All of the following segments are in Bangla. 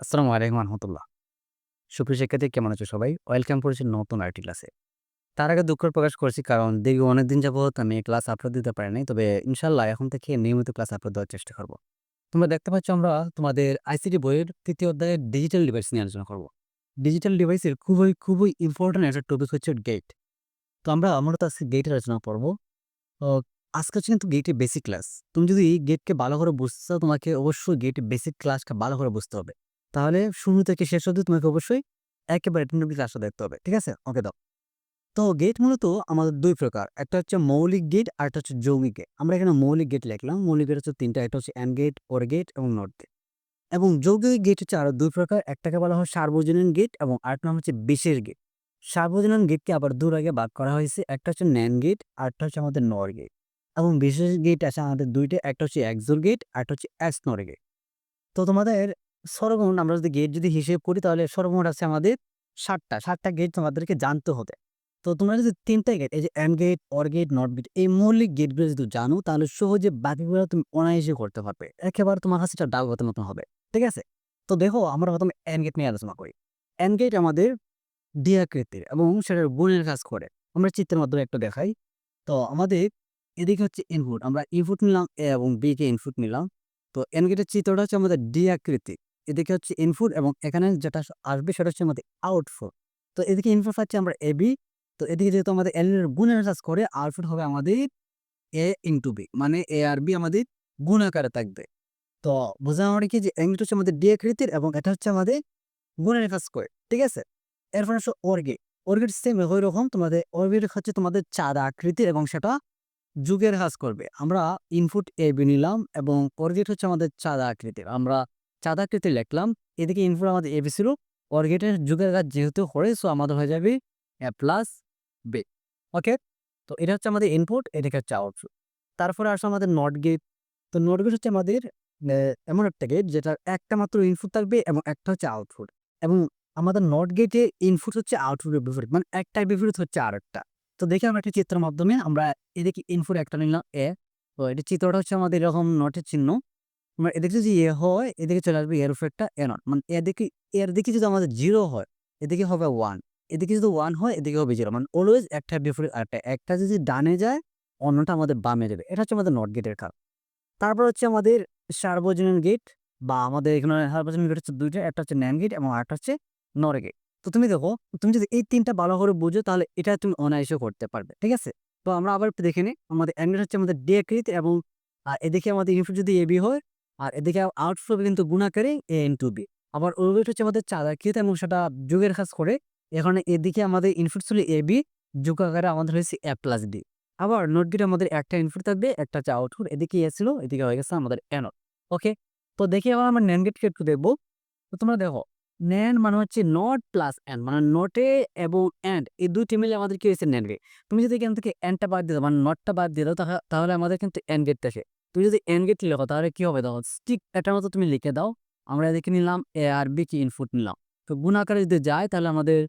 আসসালামু আলাইকুম রহমতুল্লাহ। সুপ্রিয় শিক্ষার্থী কেমন আছো সবাই? ওয়েলকাম করেছি নতুন আরেকটি ক্লাসে। তার আগে দুঃখ প্রকাশ করছি কারণ দীর্ঘ অনেকদিন যাবৎ আমি ক্লাস আপলোড দিতে পারি নাই। তবে ইনশাআল্লাহ এখন থেকে নিয়মিত ক্লাস আপলোড দেওয়ার চেষ্টা করব। তোমরা দেখতে পাচ্ছ আমরা তোমাদের আইসিটি বইয়ের ৩য় অধ্যায়ে ডিজিটাল ডিভাইস নিয়ে আলোচনা করব। ডিজিটাল ডিভাইসের খুবই ইম্পোর্টেন্ট একটা টপিক হচ্ছে গেট। তো আমরা মূলত আজকে গেটের আলোচনা করব। তো আজকে হচ্ছে কিন্তু গেটের বেসিক ক্লাস। তুমি যদি গেটকে ভালো করে বুঝতে চাও তোমাকে অবশ্যই গেটের বেসিক ক্লাসটা ভালো করে বুঝতে হবে। তাহলে শুরু থেকে শেষ অবধি তোমাকে অবশ্যই একেবারে টেনে ক্লাসটা দেখতে হবে। ঠিক আছে? ওকে দাও। তো গেট মূলত আমাদের ২ প্রকার। একটা হচ্ছে মৌলিক গেট আরেকটা হচ্ছে যৌগিক গেট। আমরা এখানে মৌলিক গেট লিখলাম। মৌলিক গেট হচ্ছে ৩ টা। একটা হচ্ছে AND গেট, OR গেট এবং NOT গেট। এবং যৌগিক গেট হচ্ছে আরো ২ প্রকার। একটাকে বলা হয় সার্বজনীন গেট এবং আরেকটার নাম হচ্ছে বিশেষ গেট। সার্বজনীন গেটকে আবার ২ ভাগে ভাগ করা হয়েছে। একটা হচ্ছে NAND গেট, আরেকটা হচ্ছে আমাদের NOR গেট। এবং বিশেষ গেট আছে আমাদের ২ টা। একটা হচ্ছে XOR গেট, আরেকটা হচ্ছে XNOR গেট। তো তোমাদের সর্বমোট আমরা যদি গেট যদি হিসেব করি তাহলে সর্বমোট আছে আমাদের ৭ টা। ৭ টা গেট তোমাদেরকে জানতে হবে। তো তোমরা যদি ৩ টা গেট এই যে AND gate, OR gate, NOT gate এই মৌলিক গেটগুলো যদি জানো তাহলে সহজে বাকিগুলো তুমি অনায়াসে করতে পারবে। একেবারে তোমার কাছে এটা ডাউটের মতন হবে। ঠিক আছে? তো দেখো আমরা প্রথমে AND গেট নিয়ে আলোচনা করি। AND গেট আমাদের দ্বি আকৃতির এবং সেটার গুণের কাজ করে। আমরা চিত্রের মাধ্যমে একটু দেখাই। তো আমাদের এদিকে হচ্ছে ইনপুট। আমরা ইনপুট নিলাম A এবং B কে ইনপুট নিলাম। তো AND গেটের চিত্রটা হচ্ছে আমাদের দ্বি আকৃতির। এদিকে হচ্ছে ইনপুট এবং এখানে যেটা আসবে সেটা হচ্ছে আমাদের আউটপুট। তো এদিকে ইনপুট পাচ্ছি আমরা AB। তো এদিকে যেহেতু আমাদের AND এর গুণের কাজ করে আউটপুট হবে আমাদের A ইনটু B মানে A আর B আমাদের গুণ আকারে থাকবে। তো বোঝা মানে কি যে AND গেট হচ্ছে আমাদের দ্বি আকৃতির এবং এটা হচ্ছে আমাদের গুণের কাজ করে। ঠিক আছে? এরপর আসো OR gate. OR gate same একই রকম তোমাদের OR গেট হচ্ছে তোমাদের চাঁদা আকৃতির এবং সেটা যুগের কাজ করবে। আমরা ইনপুট AB নিলাম এবং OR গেট হচ্ছে আমাদের চাঁদা আকৃতির। আমরা চাঁদা আকৃতির লিখলাম। এদিকে ইনপুট আমাদের AB ছিল। OR গেটের যুগের কাজ যেহেতু করে সো আমাদের হয়ে যাবে A প্লাস B। ওকে? তো এটা হচ্ছে আমাদের ইনপুট, এদিকে হচ্ছে আউটপুট। তারপরে আসো আমাদের NOT গেট। তো NOT গেট হচ্ছে আমাদের এমন একটা গেট যেটার একটা মাত্র ইনপুট থাকবে এবং একটা হচ্ছে আউটপুট। এবং আমাদের NOT গেটে ইনপুট হচ্ছে আউটপুটের বিপরীত। মানে একটার বিপরীত হচ্ছে আরেকটা। তো দেখি আমরা একটা চিত্রের মাধ্যমে আমরা এদিকে ইনপুট একটা নিলাম A। তো এটার চিত্রটা হচ্ছে আমাদের এরকম নটের চিহ্ন। আমরা এদিকে যদি A হয় এদিকে চলে আসবে এর উপরে একটা A নট। মানে এর দিকে যদি আমাদের 0 হয় এদিকে হবে 1। এদিকে যদি 1 হয় এদিকে হবে 0। মানে অলওয়েজ একটার বিপরীত আরেকটা। একটা যদি ডানে যায় অন্যটা আমাদের বামে যাবে। এটা হচ্ছে আমাদের নট গেটের কাজ। তারপর হচ্ছে আমাদের সার্বজনীন গেট বা আমাদের এখানে সার্বজনীন গেট হচ্ছে ২ টা। একটা হচ্ছে NAND গেট এবং আরেকটা হচ্ছে NOR গেট। তো তুমি দেখো, তুমি যদি এই ৩ টা ভালো করে বুঝো তাহলে এটা তুমি অনায়াসে করতে পারবে। ঠিক আছে? তো আমরা আবার একটু দেখে নিই। আমাদের AND গেট হচ্ছে আমাদের দ্বি আকৃতি এবং এদিকে আমাদের ইনপুট যদি AB হয় আর এদিকে আউটপুট হবে কিন্তু গুণাকারে A ইনটু B। আবার OR গেট হচ্ছে আমাদের চার আকৃতি এবং সেটা যোগের কাজ করে। এখানে এদিকে আমাদের ইনপুট ছিল AB, যোগ আকারে আমাদের হয়েছে A প্লাস B। আবার নোট গেটে আমাদের একটা ইনপুট থাকবে, একটা হচ্ছে আউটপুট। এদিকে এ ছিল, এদিকে হয়ে গেছে আমাদের অ্যানোড। ওকে? তো দেখি এবার আমরা NAND গেটকে একটু দেখব। তো তোমরা দেখো, NAND মানে হচ্ছে নট প্লাস AND মানে নটে এবং AND এই ২ টি মিলে আমাদের কি হয়েছে NAND গেট। তুমি যদি এখান থেকে AND টা বাদ দিয়ে দাও মানে নটটা বাদ দিয়ে দাও তাহলে আমাদের কিন্তু AND গেটটা আসে। তুমি যদি AND গেট লেখো তাহলে কি হবে দেখো ঠিক এটার মতো তুমি লিখে দাও। আমরা এদিকে নিলাম A আর B কে ইনপুট নিলাম। তো গুণ আকারে যদি যায় তাহলে আমাদের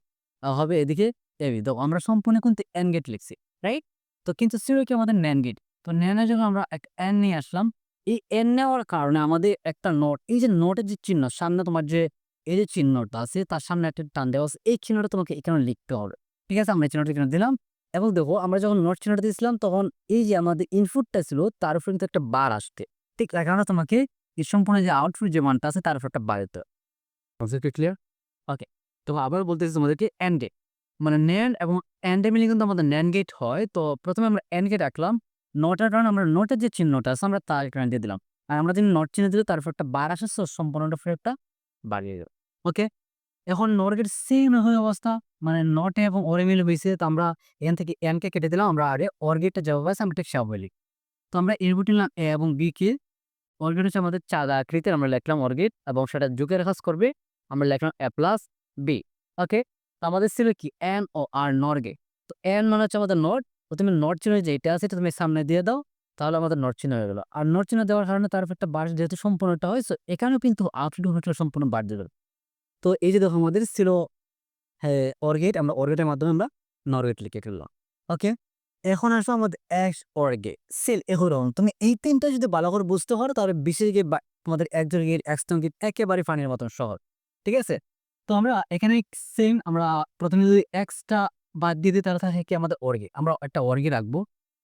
হবে এদিকে AB। দেখো আমরা সম্পূর্ণ কিন্তু AND গেট লিখছি। রাইট? তো কিন্তু ছিল কি আমাদের NAND গেট। তো NAND এর যখন আমরা একটা N নিয়ে আসলাম, এই N নেওয়ার কারণে আমাদের একটা নোট, এই যে নোটের যে চিহ্ন সামনে তোমার যে এই যে চিহ্নটা আছে তার সামনে একটা টান দেওয়া আছে। এই চিহ্নটা তোমাকে এখানে লিখতে হবে। ঠিক আছে? আমরা এই চিহ্নটা এখানে দিলাম এবং দেখো আমরা যখন নোট চিহ্নটা দিয়েছিলাম তখন এই যে আমাদের ইনপুটটা ছিল তার উপরে কিন্তু একটা বার আসছে। ঠিক তার কারণে তোমাকে এই সম্পূর্ণ যে আউটপুট যে মানটা আছে তার উপর একটা বার দিতে হবে। কনসেপ্ট কি ক্লিয়ার? ওকে। তো আবার বলতেছি তোমাদেরকে AND গেট। মানে NAND এবং AND এ মিলে কিন্তু আমাদের NAND গেট হয়। তো ১ম এ আমরা AND গেট আঁকলাম। নটের কারণে আমরা নোটের যে চিহ্নটা আছে আমরা তার এখানে দিয়ে দিলাম। আর আমরা যদি নট চিহ্ন দিলে তার উপর একটা বার আসে সো সম্পূর্ণটার উপরে একটা বাড়িয়ে যাবে। ওকে? এখন NOR গেট সেম একই অবস্থা। মানে নটে এবং OR এ মিলে হইছে। তো আমরা এখান থেকে AND কে কেটে দিলাম। আমরা আগে OR গেটটা যেভাবে আছে আমরা ঠিক সেভাবে লিখি। তো আমরা ইনপুট নিলাম A এবং B কে। OR গেট হচ্ছে আমাদের চাঁদা আকৃতির। আমরা লিখলাম OR গেট এবং সেটা যোগের কাজ করবে। আমরা লিখলাম A প্লাস B। ওকে? তো আমাদের ছিল কি N ও R NOR গেট। তো N মানে হচ্ছে আমাদের নট। তো তুমি নট চিহ্ন যেটা আছে এটা তুমি সামনে দিয়ে দাও। তাহলে আমাদের নট চিহ্ন হয়ে গেল। আর নট চিহ্ন দেওয়ার কারণে তার উপর একটা বার যেহেতু সম্পূর্ণটা হয় সো এখানেও কিন্তু আউটপুট সম্পূর্ণ বার দিবে। তো এই যে দেখো আমাদের ছিল হ্যাঁ, OR গেট। আমরা OR গেটের মাধ্যমে আমরা NOR গেট লিখে ফেললাম। ওকে? এখন আসো আমাদের XOR গেট। সেল একই রকম। তুমি এই ৩ টা যদি ভালো করে বুঝতে পারো তাহলে বিশেষ গেট বা তোমাদের XOR গেট, XNOR গেট একেবারে পানির মতন সহজ। ঠিক আছে? তো আমরা এখানে সেম আমরা ১ম এ যদি x টা বাদ দিয়ে দিই তাহলে থাকে কি আমাদের অর্গে। আমরা একটা অর্গে রাখবো।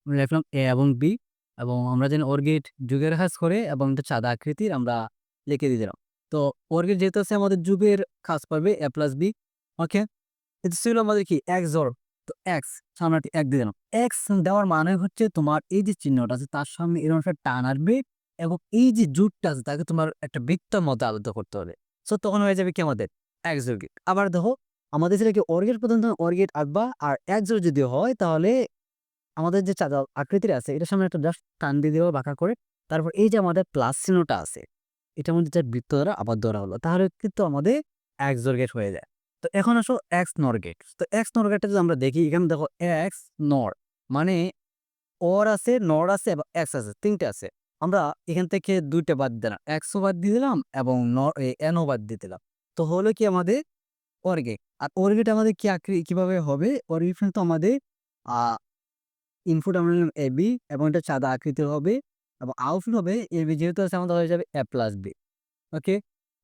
আমরা লিখলাম a এবং b এবং আমরা জানি অর্গেট যুগের কাজ করে এবং এটা চাঁদা আকৃতির আমরা লিখে দিয়ে দিলাম। তো অর্গের যেহেতু আছে আমাদের যুগের কাজ পাবে a প্লাস b, ওকে? এটা ছিল আমাদের কি XOR। তো X সামনে একটা ১ দিয়ে দিলাম। X দেওয়ার মানে হচ্ছে তোমার এই যে চিহ্নটা আছে তার সামনে এরকম একটা টান আসবে এবং এই যে জোটটা আছে তাকে তোমার একটা বৃত্তের মধ্যে আবদ্ধ করতে হবে। সো তখন হয়ে যাবে কি আমাদের XOR গেট। আবার দেখো আমাদের যেটা কি OR গেট পর্যন্ত OR গেট আঁকবা আর XOR যদি হয় তাহলে আমাদের যে চাঁদা আকৃতির আছে এটার সামনে একটা জাস্ট টান দিয়ে দিবা বাঁকা করে। তারপর এই যে আমাদের প্লাস চিহ্নটা আছে এটার মধ্যে যে বৃত্ত দ্বারা আবদ্ধ করা হলো। তাহলে কিন্তু আমাদের XOR গেট হয়ে যায়। তো এখন আসো XNOR গেট। তো XNOR গেটটা যদি আমরা দেখি এখানে দেখো XNOR মানে OR আছে, NOR আছে এবং X আছে ৩ টে আছে। আমরা এখান থেকে ২ টা বাদ দিলাম। X ও বাদ দিয়ে দিলাম এবং N ও বাদ দিয়ে দিলাম। তো হলো কি আমাদের OR গেট। আর OR গেট আমাদের কি কিভাবে হবে? OR গেট কিন্তু আমাদের আ ইনপুট আমরা নিলাম AB এবং এটা চাঁদা আকৃতির হবে এবং আউটপুট হবে AB যেহেতু আছে আমাদের হয়ে যাবে A প্লাস B। ওকে?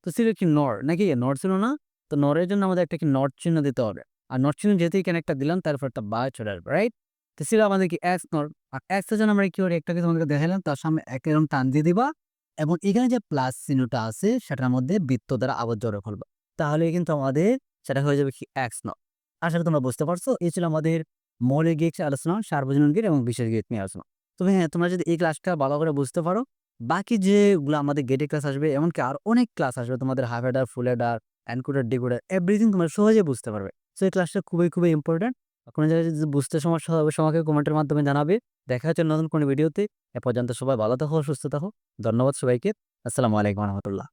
তো ছিল কি নর নাকি? নর ছিল না? তো নরের জন্য আমাদের একটা কি নট চিহ্ন দিতে হবে। আর নট চিহ্ন যেহেতু এখানে একটা দিলাম তারপর একটা বার চলে আসবে, রাইট? তো ছিল আমাদের কি এক্স নর। আর এক্স এর জন্য আমরা কি করি একটাকে তোমাদেরকে দেখাইলাম তার সামনে এক এরকম টান দিয়ে দিবা এবং এখানে যে প্লাস চিহ্নটা আছে সেটার মধ্যে বৃত্ত দ্বারা আবদ্ধ করে ফেলবা। তাহলে কিন্তু আমাদের সেটা হয়ে যাবে কি এক্স নর। আশা করি তোমরা বুঝতে পারছো। এই ছিল আমাদের মৌলিক গেট আলোচনা, সার্বজনীন গেট এবং বিশেষ গেট নিয়ে আলোচনা। তবে হ্যাঁ, তোমরা যদি এই ক্লাসটা ভালো করে বুঝতে পারো বাকি যেগুলো আমাদের গেটে ক্লাস আসবে এমনকি আরো অনেক ক্লাস আসবে তোমাদের হাফ হেডার, ফুল হেডার, এনকোডার, ডিকোডার এভরিথিং তোমরা সহজে বুঝতে পারবে। সো এই ক্লাসটা খুবই ইম্পোর্টেন্ট। কোনো জায়গায় যদি বুঝতে সমস্যা হয় অবশ্যই আমাকে কমেন্টের মাধ্যমে জানাবে। দেখা হচ্ছে নতুন কোনো ভিডিওতে। এ পর্যন্ত সবাই ভালো থাকো, সুস্থ থাকো। ধন্যবাদ সবাইকে। আসসালামু আলাইকুম ওয়া রাহমাতুল্লাহ।